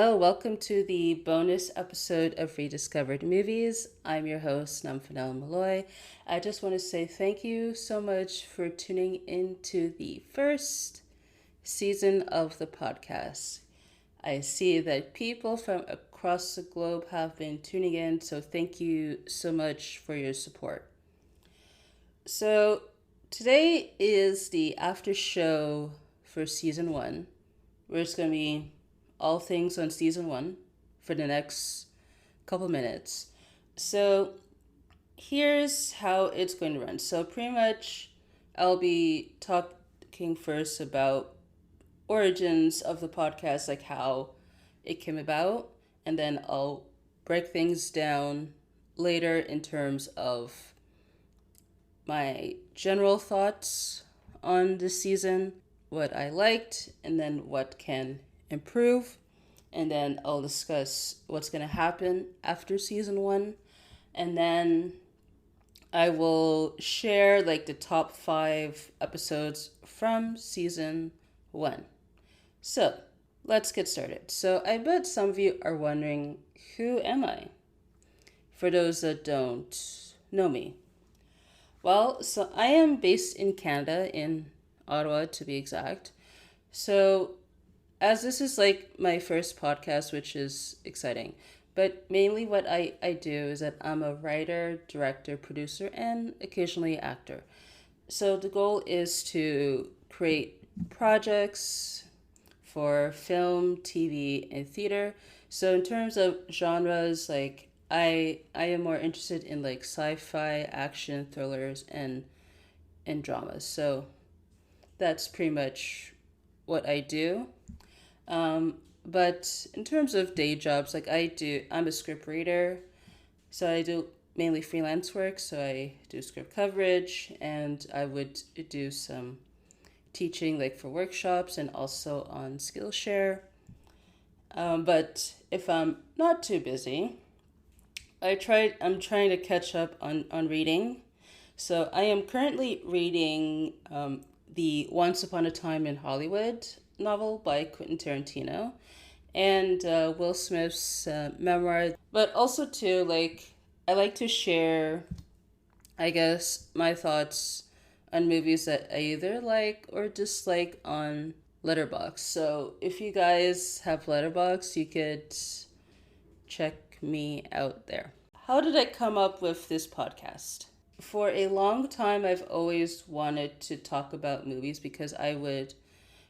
Hello, welcome to the bonus episode of Rediscovered Movies. I'm your host, Nomfanelo. I just want to say thank you so much for tuning into the first season of the podcast. I see that people from across the globe have been tuning in, so thank you so much for your support. So, today is the after show for season one, where it's going to be all things on season one for the next couple minutes. So here's how it's going to run. So pretty much I'll be talking first about origins of the podcast, like how it came about, and then I'll break things down later in terms of my general thoughts on this season, what I liked, and then what can improve, and then I'll discuss what's going to happen after season one, and then I will share like the top 5 episodes from season one. So let's get started. So I bet some of you are wondering, who am I? For those that don't know me. Well, so I am based in Canada, in Ottawa to be exact. So as this is like my first podcast, which is exciting, but mainly what I do is that I'm a writer, director, producer, and occasionally actor. So the goal is to create projects for film, TV, and theater. So in terms of genres, like I am more interested in like sci-fi, action, thrillers, and dramas. So that's pretty much what I do. But in terms of day jobs, like I'm a script reader, so I do mainly freelance work. So I do script coverage, and I would do some teaching like for workshops and also on Skillshare. But if I'm not too busy, I'm trying to catch up on reading. So I am currently reading the Once Upon a Time in Hollywood novel by Quentin Tarantino and Will Smith's memoir. But also too, like, I like to share, I guess, my thoughts on movies that I either like or dislike on Letterboxd. So if you guys have Letterboxd, you could check me out there. How did I come up with this podcast? For a long time, I've always wanted to talk about movies because I would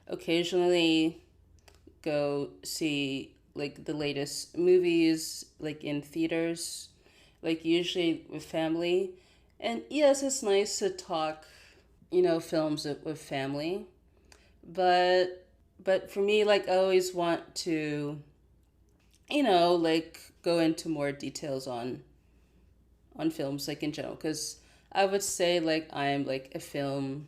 occasionally go see like the latest movies like in theaters, like usually with family. And yes, it's nice to talk, films with family. But for me, like, I always want to, like, go into more details on films, like, in general, because I would say like I'm like a film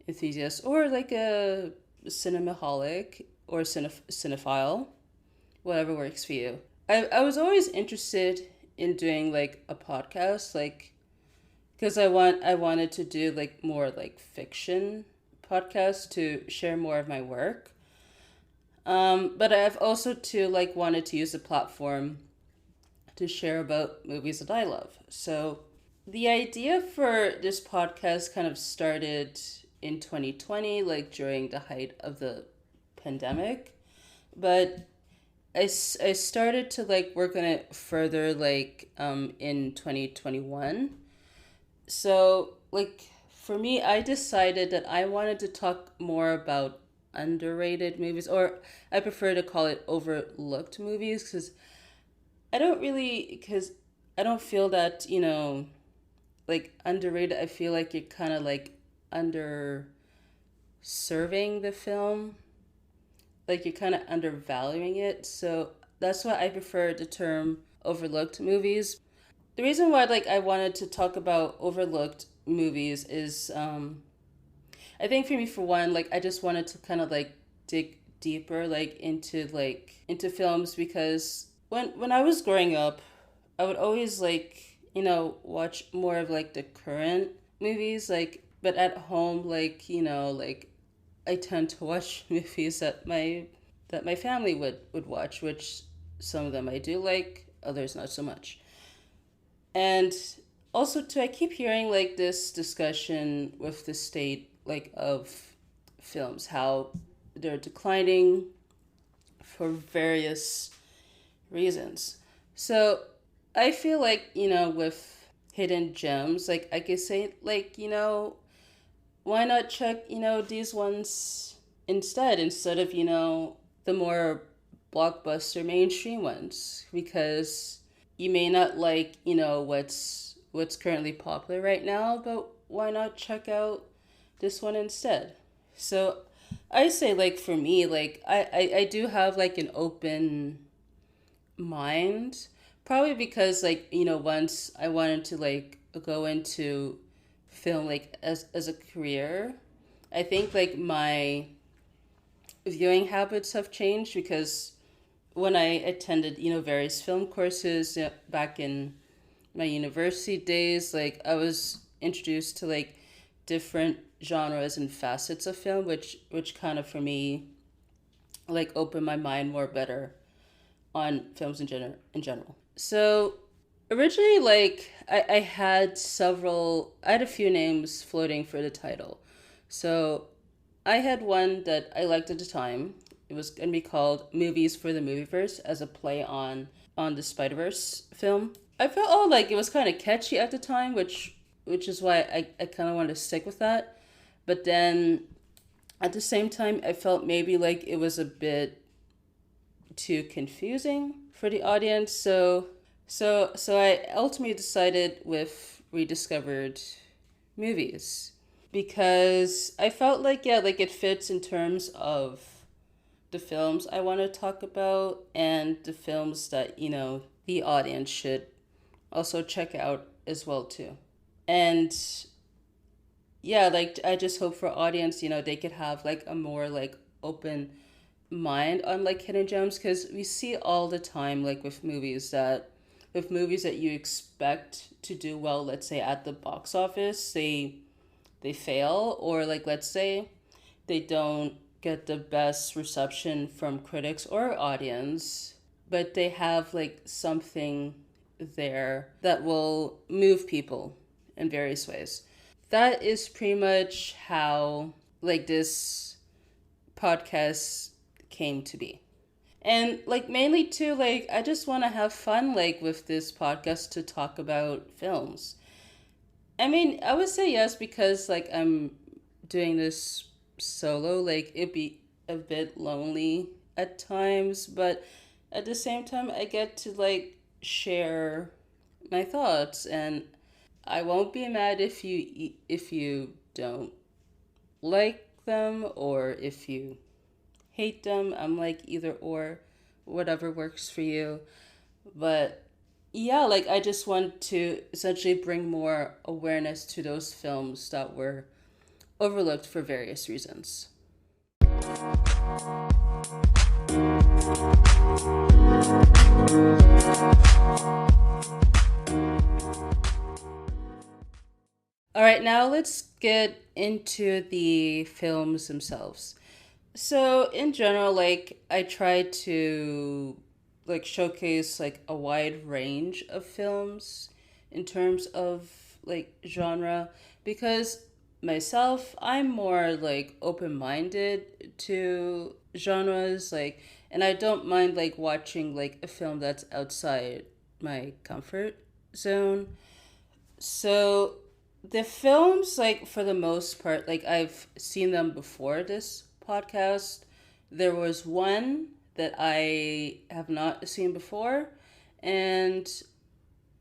enthusiast or like a cinemaholic or cinephile, whatever works for you. I was always interested in doing like a podcast, like, because I wanted to do like more like fiction podcasts to share more of my work. But I've also too like wanted to use the platform to share about movies that I love. So the idea for this podcast kind of started in 2020, like during the height of the pandemic. But I started to like work on it further like in 2021. So like for me, I decided that I wanted to talk more about underrated movies, or I prefer to call it overlooked movies, because I don't feel that, like underrated. I feel like you're kind of like under serving the film, like you're kind of undervaluing it. So that's why I prefer the term overlooked movies. The reason why like I wanted to talk about overlooked movies is I think for me, for one, like I just wanted to kind of like dig deeper into films, because when I was growing up, I would always like, watch more of like the current movies, like, but at home, like, like I tend to watch movies that that my family would watch, which some of them I do like, others not so much. And also too, I keep hearing like this discussion with the state like of films, how they're declining for various reasons. So I feel like, with hidden gems, like I could say like, why not check, these ones instead of, the more blockbuster mainstream ones, because you may not like, what's currently popular right now, but why not check out this one instead? So I say like for me, like I do have like an open mind, probably because like, once I wanted to like go into film like as a career. I think like my viewing habits have changed because when I attended, various film courses, back in my university days, like I was introduced to like different genres and facets of film, which kind of for me like opened my mind more better on films in general. So originally, like I had a few names floating for the title. So I had one that I liked at the time. It was gonna be called "Movies for the Movieverse" as a play on the Spider Verse film. I felt like it was kind of catchy at the time, which is why I kind of wanted to stick with that. But then at the same time, I felt maybe like it was a bit too confusing for the audience. So I ultimately decided with Rediscovered Movies because I felt like, yeah, like it fits in terms of the films I want to talk about and the films that, the audience should also check out as well too. And yeah, like I just hope for audience, they could have like a more like open mind on like hidden gems, because we see all the time like with movies that you expect to do well, let's say at the box office, they fail, or like let's say they don't get the best reception from critics or audience, but they have like something there that will move people in various ways. That is pretty much how like this podcast came to be. And like mainly too, like I just want to have fun like with this podcast to talk about films. I mean, I would say yes because like I'm doing this solo, like it'd be a bit lonely at times, but at the same time I get to like share my thoughts, and I won't be mad if you don't like them or if you hate them. I'm like either or, whatever works for you. But yeah, like I just want to essentially bring more awareness to those films that were overlooked for various reasons. All right, now let's get into the films themselves. So in general, like I try to like showcase like a wide range of films in terms of like genre, because myself I'm more like open-minded to genres, like, and I don't mind like watching like a film that's outside my comfort zone. So the films, like for the most part, like I've seen them before this podcast. There was one that I have not seen before, and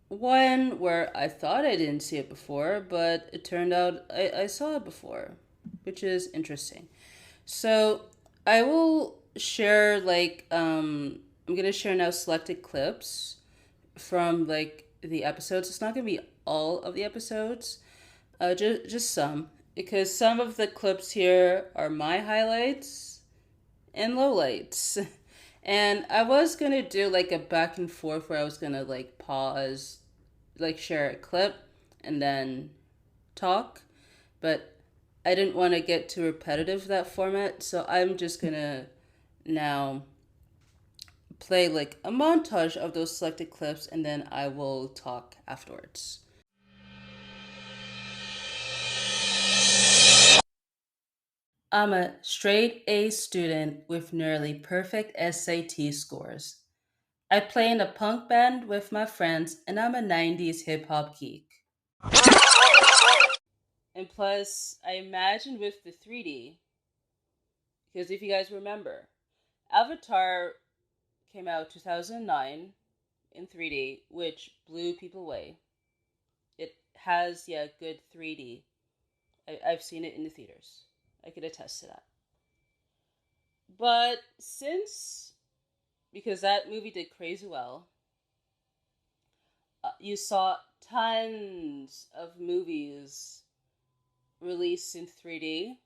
one where I thought I didn't see it before, but it turned out I saw it before, which is interesting. So I will share like I'm gonna share now selected clips from like the episodes. It's not gonna be all of the episodes, just some, because some of the clips here are my highlights and lowlights. And I was gonna do like a back and forth where I was gonna like pause, like share a clip, and then talk, but I didn't want to get too repetitive that format, so I'm just gonna now play like a montage of those selected clips, and then I will talk afterwards. I'm a straight A student with nearly perfect SAT scores. I play in a punk band with my friends, and I'm a 90s hip hop geek. And plus, I imagine with the 3D, because if you guys remember, Avatar came out 2009 in 3D, which blew people away. It has, yeah, good 3D. I've seen it in the theaters. I could attest to that. But since, because that movie did crazy well, you saw tons of movies released in 3D.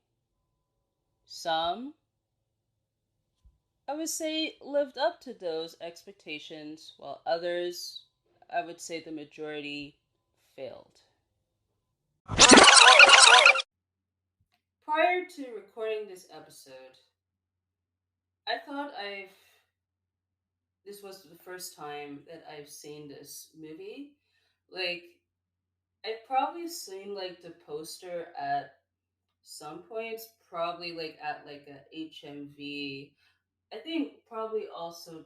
Some, I would say, lived up to those expectations, while others, I would say the majority, failed. Prior to recording this episode, I thought this was the first time that I've seen this movie. Like, I've probably seen like the poster at some points, probably like at like a HMV. I think probably also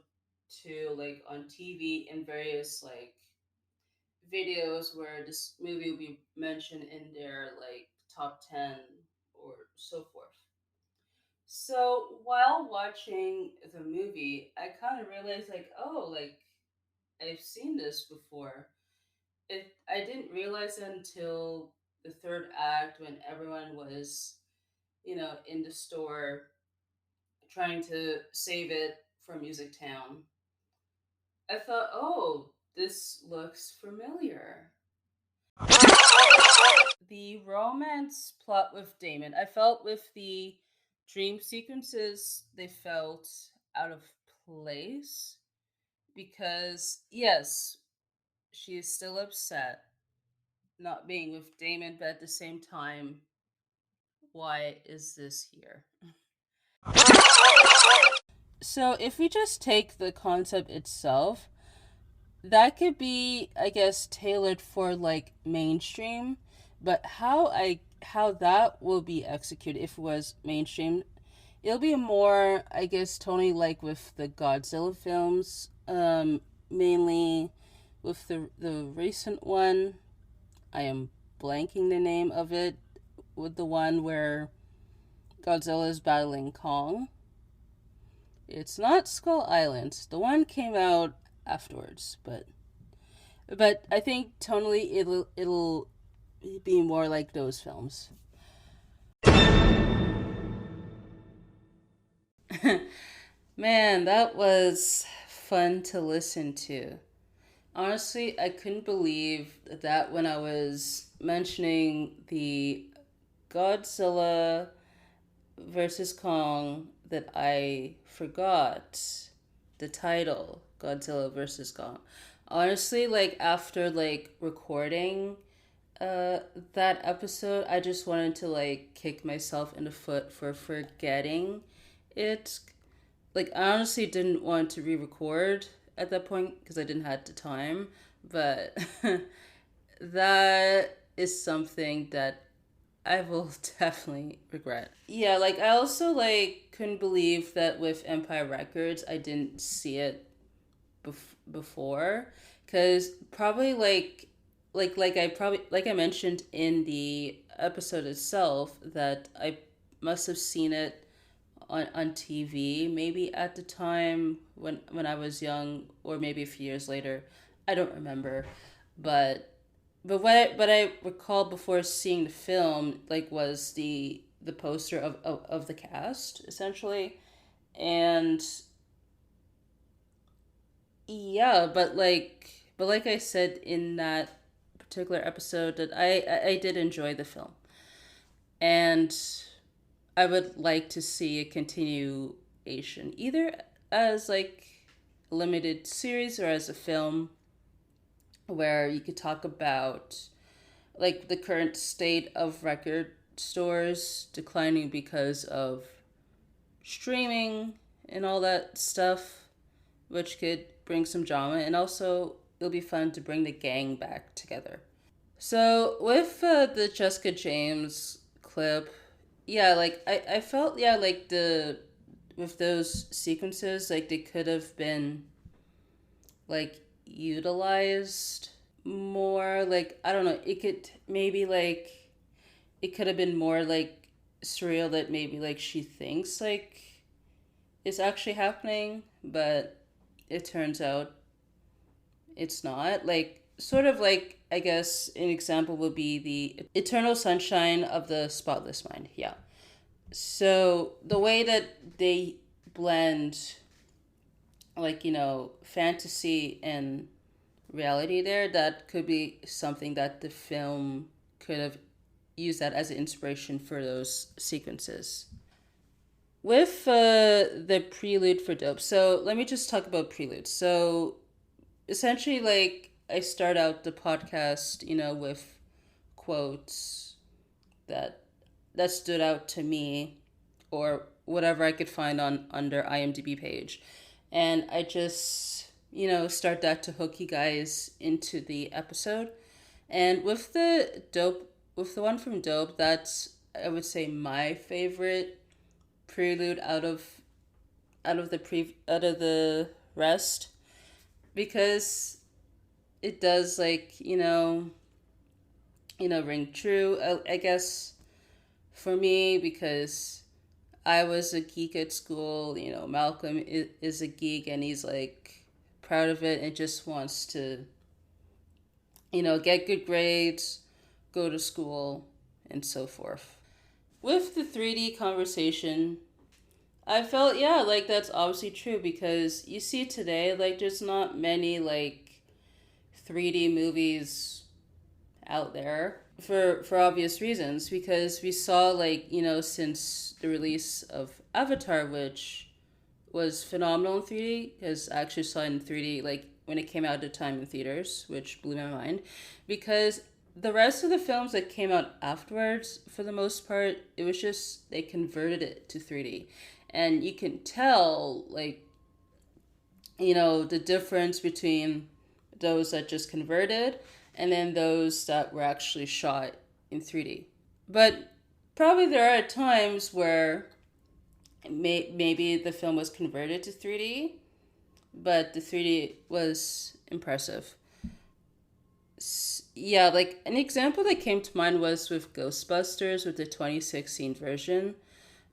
too like on TV and various like videos where this movie will be mentioned in their like top 10 or so forth. So while watching the movie, I kind of realized like, oh, like I've seen this before. I didn't realize it until the third act when everyone was, in the store trying to save it from Music Town. I thought, oh, this looks familiar. The romance plot with Damon, I felt with the dream sequences, they felt out of place because, yes, she is still upset not being with Damon, but at the same time, why is this here? So, if we just take the concept itself, that could be, I guess, tailored for like mainstream, but how that will be executed if it was mainstream, it'll be more, I guess, Tony, like with the Godzilla films, mainly with the recent one. I am blanking the name of it, with the one where Godzilla is battling Kong. It's not Skull Island. The one came out afterwards, but I think tonally it'll be more like those films. Man, that was fun to listen to. Honestly, I couldn't believe that when I was mentioning the Godzilla versus Kong that I forgot the title Godzilla versus Kong. Honestly, like after like recording that episode, I just wanted to like kick myself in the foot for forgetting it. Like I honestly didn't want to re-record at that point because I didn't have the time, but that is something that I will definitely regret. Yeah, like I also like couldn't believe that with Empire Records I didn't see it before, cuz probably like I probably like I mentioned in the episode itself that I must have seen it on TV maybe at the time when I was young, or maybe a few years later. I don't remember, but what I recall before seeing the film like was the poster of the cast essentially, and yeah, but like I said in that particular episode that I did enjoy the film, and I would like to see a continuation either as like a limited series or as a film where you could talk about like the current state of record stores declining because of streaming and all that stuff, which could bring some drama, and also it'll be fun to bring the gang back together. So with the Jessica James clip, yeah, like I felt, yeah, like the with those sequences, like they could have been like utilized more. Like I don't know, it could maybe like it could have been more like surreal that maybe like she thinks like it's actually happening, but it turns out it's not. Like sort of like I guess an example would be the Eternal Sunshine of the Spotless Mind. Yeah. So the way that they blend like, fantasy and reality there, that could be something that the film could have used that as an inspiration for those sequences. With the prelude for Dope, so let me just talk about prelude. So essentially, like, I start out the podcast, with quotes that stood out to me, or whatever I could find on their IMDb page, and I just start that to hook you guys into the episode. And with the one from Dope, that's, I would say, my favorite prelude out of the rest, because it does, like, ring true. I guess for me, because I was a geek at school. Malcolm is a geek, and he's like proud of it and just wants to, get good grades, go to school, and so forth. With the 3D conversation, I felt, yeah, like that's obviously true, because you see today, like, there's not many, like, 3D movies out there for obvious reasons, because we saw, like, since the release of Avatar, which was phenomenal in 3D, because I actually saw it in 3D, like, when it came out at the time in theaters, which blew my mind, because the rest of the films that came out afterwards, for the most part, it was just they converted it to 3D. And you can tell, like, the difference between those that just converted and then those that were actually shot in 3D. But probably there are times where maybe the film was converted to 3D, but the 3D was impressive. Yeah, like an example that came to mind was with Ghostbusters with the 2016 version.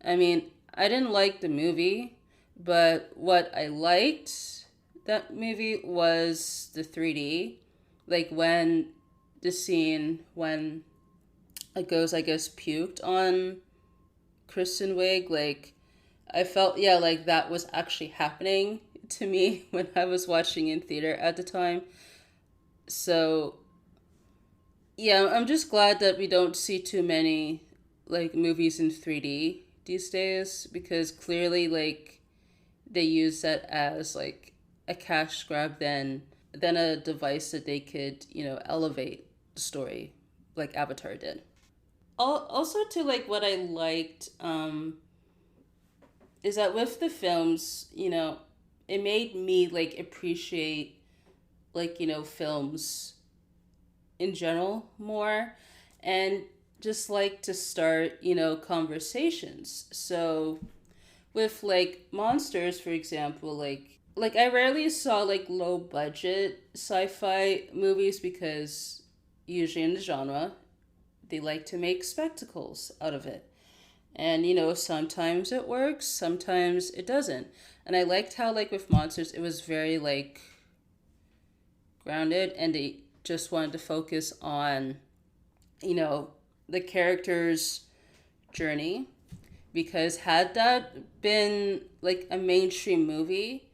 I mean, I didn't like the movie, but what I liked that movie was the 3D. Like when the scene when a ghost, I guess, puked on Kristen Wiig, like I felt, yeah, like that was actually happening to me when I was watching in theater at the time. So yeah, I'm just glad that we don't see too many like movies in 3D these days, because clearly like they use that as like a cash grab than a device that they could, elevate the story like Avatar did. Also, to like what I liked is that with the films, it made me like appreciate like, films in general more, and just like to start, conversations. So with like monsters, for example, like I rarely saw like low budget sci-fi movies, because usually in the genre they like to make spectacles out of it. And sometimes it works, sometimes it doesn't. And I liked how like with monsters it was very like grounded, and they just wanted to focus on, you know, the character's journey. Because had that been like a mainstream movie,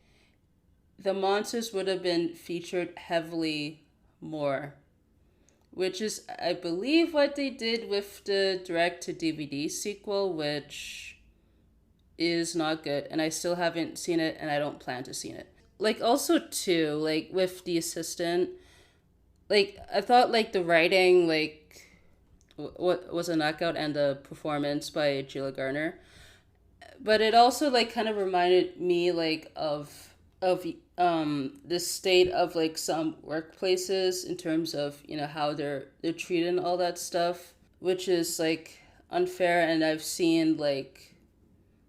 the monsters would have been featured heavily more. Which is, I believe, what they did with the direct to DVD sequel, which is not good. And I still haven't seen it, and I don't plan to see it. Like, also, too, like, with the assistant, like, I thought, like, the writing, like, what was a knockout, and the performance by Gila Garner. but it also like kind of reminded me like of the state of like some workplaces in terms of, you know, how they're treated and all that stuff, which is like unfair. And I've seen like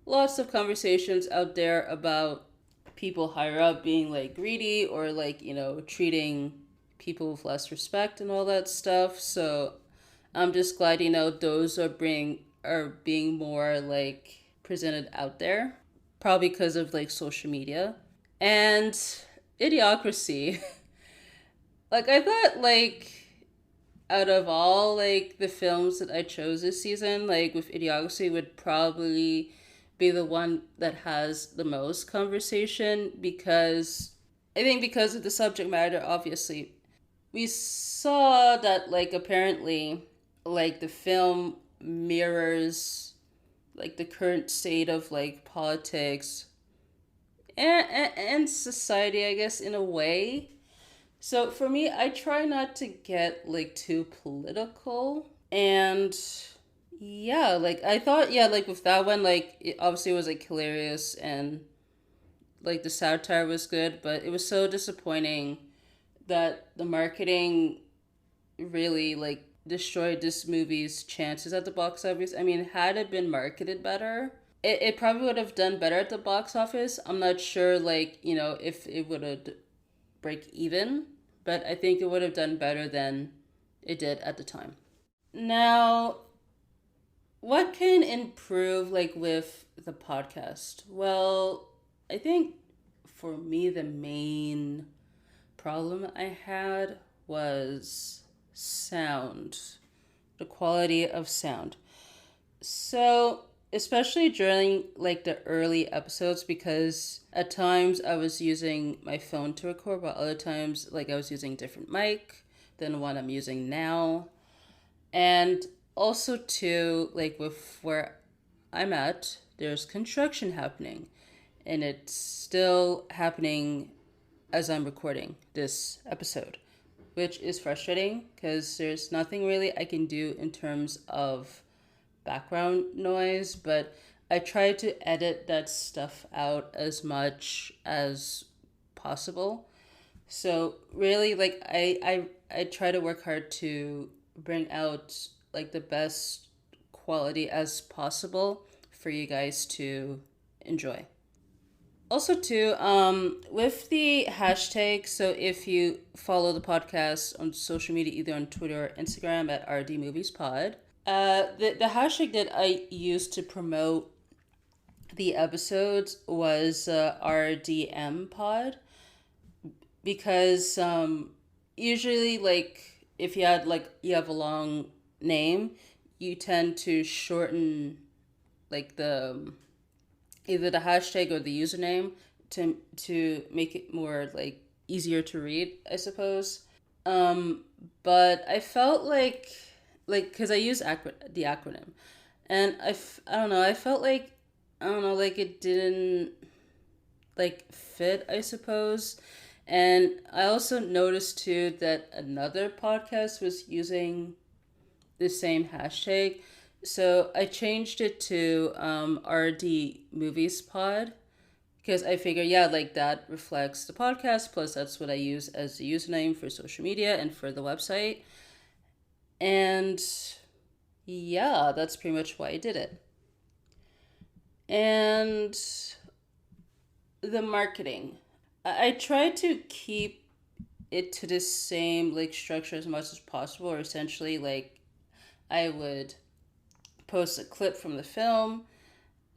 lots of conversations out there about people higher up being like greedy or like, you know, treating people with less respect and all that stuff. So I'm just glad, you know, those are being more like presented out there, probably because of like social media. And Idiocracy. Like I thought like out of all like the films that I chose this season, like with Idiocracy would probably be the one that has the most conversation, because I think because of the subject matter, obviously. We saw that like apparently like the film mirrors like the current state of like politics and society, I guess, in a way. So for me, I try not to get like too political. And yeah, like I thought, yeah, like with that one, like it obviously was like hilarious and like the satire was good, but it was so disappointing that the marketing really like destroyed this movie's chances at the box office. I mean, had it been marketed better, it probably would have done better at the box office. I'm not sure, like, you know, if it would have break even, but I think it would have done better than it did at the time. Now, what can improve like with the podcast? Well, I think for me the main problem I had was sound, the quality of sound. So, especially during like the early episodes, because at times I was using my phone to record, but other times like I was using different mic than the one I'm using now. And also too, like with where I'm at, there's construction happening, and it's still happening as I'm recording this episode, which is frustrating because there's nothing really I can do in terms of background noise, but I try to edit that stuff out as much as possible. So really like I try to work hard to bring out like the best quality as possible for you guys to enjoy. Also too, with the hashtag, so if you follow the podcast on social media, either on Twitter or Instagram at rdmoviespod, the hashtag that I used to promote the episodes was RDM pod, because usually like if you have a long name, you tend to shorten like the either the hashtag or the username to make it more like easier to read, I suppose. But I felt like because I use the acronym, and I don't know, I felt like I don't know, like it didn't like fit, I suppose. And I also noticed too that another podcast was using the same hashtag. So I changed it to RD Movies Pod, because I figure, yeah, like that reflects the podcast. Plus, that's what I use as the username for social media and for the website. And yeah, that's pretty much why I did it. And the marketing, I tried to keep it to the same like structure as much as possible, or essentially like I would post a clip from the film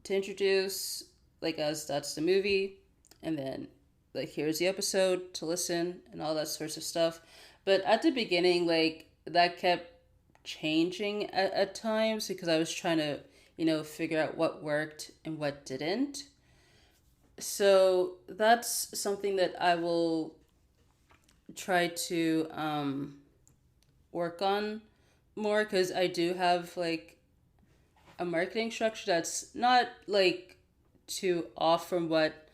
to introduce, like, as that's the movie, and then like here's the episode to listen and all that sorts of stuff. But at the beginning, like that kept changing at times because I was trying to, you know, figure out what worked and what didn't. So that's something that I will try to work on more, because I do have like a marketing structure that's not like too off from what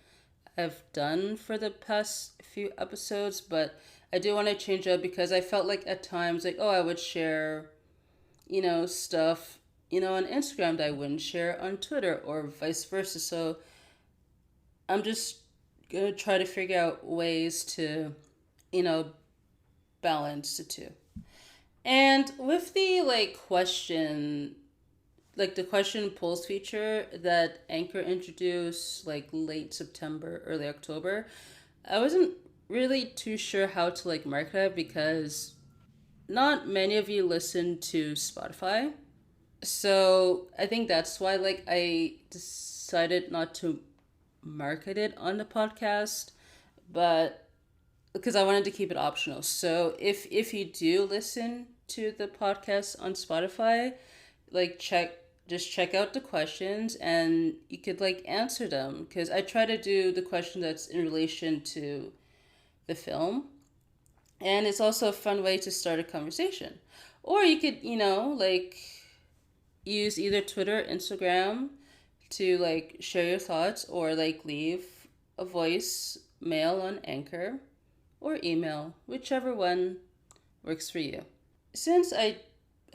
I've done for the past few episodes, but I do want to change up because I felt like at times like, oh, I would share, you know, stuff, on Instagram that I wouldn't share on Twitter or vice versa. So I'm just gonna try to figure out ways to, you know, balance the two. And with the like the question polls feature that Anchor introduced like late September, early October, I wasn't really too sure how to like market it because not many of you listen to Spotify. So I think that's why like I decided not to market it on the podcast, but because I wanted to keep it optional. So if you do listen to the podcast on Spotify, like check out the questions and you could like answer them because I try to do the question that's in relation to the film, and it's also a fun way to start a conversation. Or you could, like use either Twitter, Instagram to like share your thoughts or like leave a voice mail on Anchor or email, whichever one works for you. Since I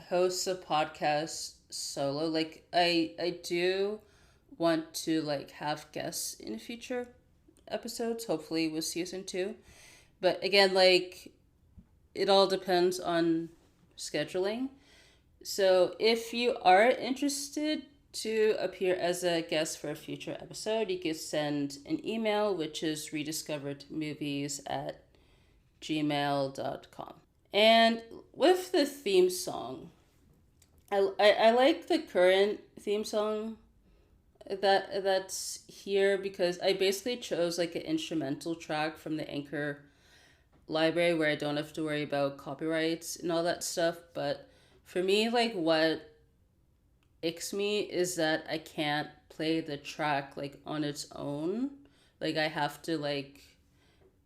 host a podcast solo, like I do want to like have guests in future episodes, hopefully with season 2. But again, like it all depends on scheduling. So if you are interested to appear as a guest for a future episode, you can send an email, which is rediscoveredmovies@gmail.com. And with the theme song, I like the current theme song that's here because I basically chose like an instrumental track from the Anchor library where I don't have to worry about copyrights and all that stuff. But for me, like what icks me is that I can't play the track like on its own. Like I have to like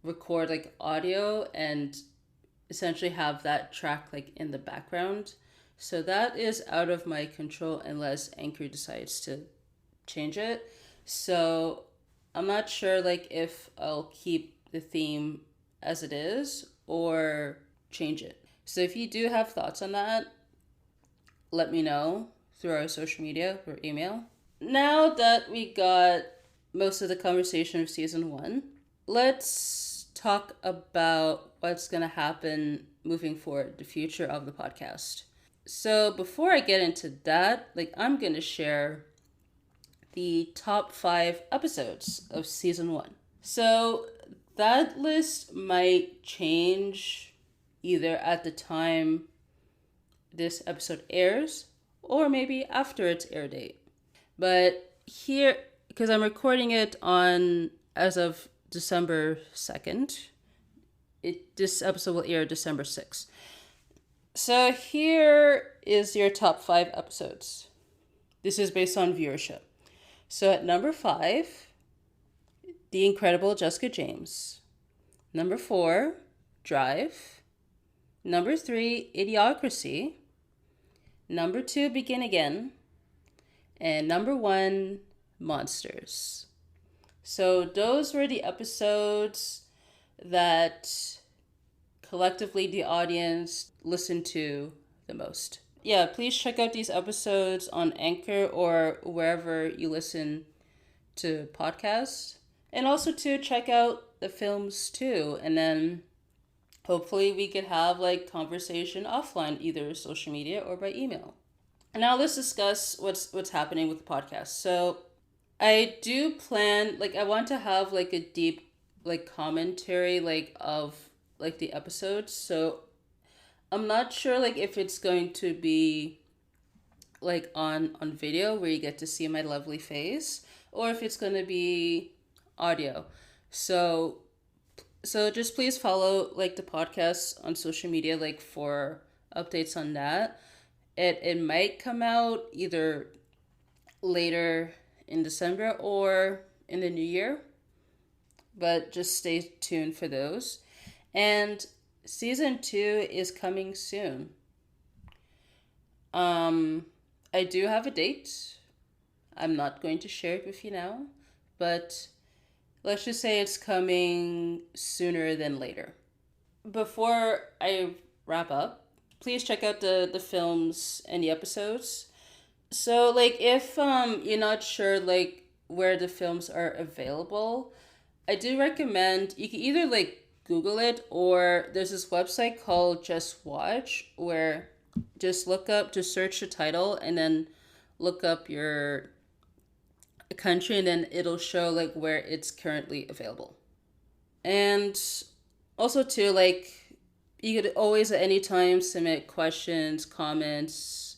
record like audio and essentially have that track like in the background. So that is out of my control unless Anchor decides to change it. So I'm not sure like if I'll keep the theme as it is or change it. So if you do have thoughts on that, let me know through our social media or email. Now that we got most of the conversation of season 1, let's talk about what's going to happen moving forward, the future of the podcast. So before I get into that, like I'm going to share the top 5 episodes of season 1. So that list might change either at the time this episode airs or maybe after its air date. But here, because I'm recording it on as of December 2nd, this episode will air December 6th. So here is your top 5 episodes. This is based on viewership. So at number 5, The Incredible Jessica James. Number 4, Drive. Number 3, Idiocracy. Number 2, Begin Again. And number 1, Monsters. So those were the episodes that collectively the audience listened to the most. Yeah, please check out these episodes on Anchor or wherever you listen to podcasts. And also to check out the films too. And then hopefully we could have like conversation offline, either social media or by email. And now let's discuss what's happening with the podcast. So I do plan, like I want to have like a deep like commentary like of like the episodes. So I'm not sure like if it's going to be like on video where you get to see my lovely face or if it's going to be audio. So just please follow like the podcast on social media like for updates on that. It might come out either later in December or in the new year, but just stay tuned for those. And season 2 is coming soon. I do have a date. I'm not going to share it with you now, but let's just say it's coming sooner than later. Before I wrap up, please check out the films and the episodes. So like if you're not sure like where the films are available, I do recommend you can either like Google it, or there's this website called Just Watch where just look up, just search the title and then look up your country, and then it'll show like where it's currently available. And also too, like you could always at any time submit questions, comments,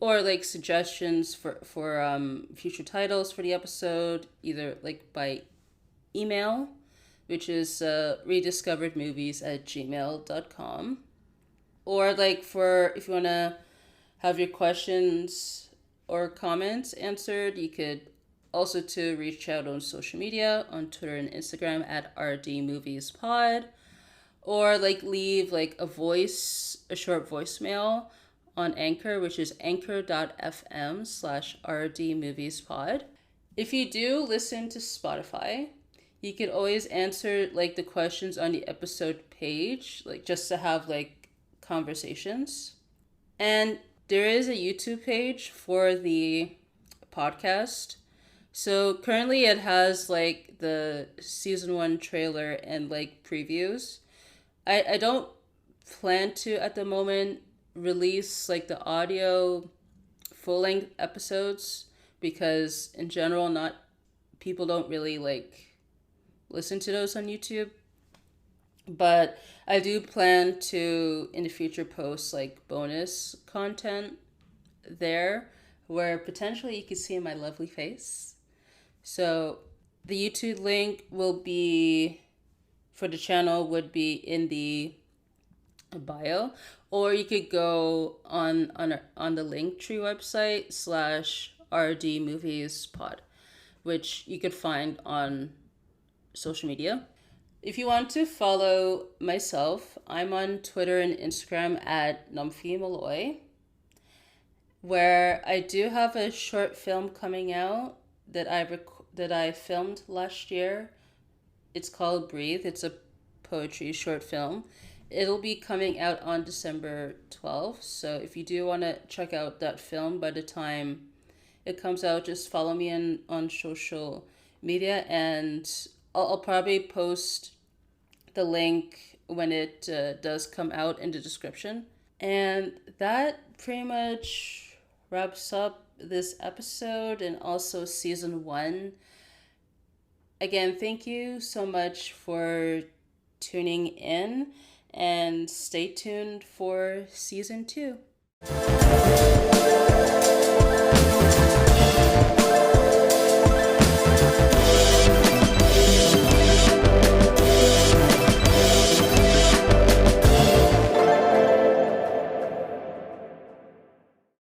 or like suggestions for future titles for the episode, either like by email, which is rediscoveredmovies at gmail.com, or like for if you want to have your questions or comments answered, you could also to reach out on social media on Twitter and Instagram at rdmoviespod, or like leave like a short voicemail on Anchor, which is anchor.fm/rdmoviespod. If you do listen to Spotify, you could always answer like the questions on the episode page, like just to have like conversations. And there is a YouTube page for the podcast. So currently it has like the season 1 trailer and like previews. I don't plan to at the moment release like the audio full length episodes, because in general not people don't really like listen to those on YouTube. But I do plan to in the future post like bonus content there where potentially you can see my lovely face. So the YouTube link will be for the channel would be in the bio, or you could go on the Linktree website /RD which you could find on social media. If you want to follow myself, I'm on Twitter and Instagram at Nomfanelo, where I do have a short film coming out that I filmed last year. It's called Breathe. It's a poetry short film. It'll be coming out on December 12th. So if you do want to check out that film by the time it comes out, just follow me on social media, and I'll probably post the link when it does come out in the description. And that pretty much wraps up this episode and also season 1. Again, thank you so much for tuning in, and stay tuned for season 2.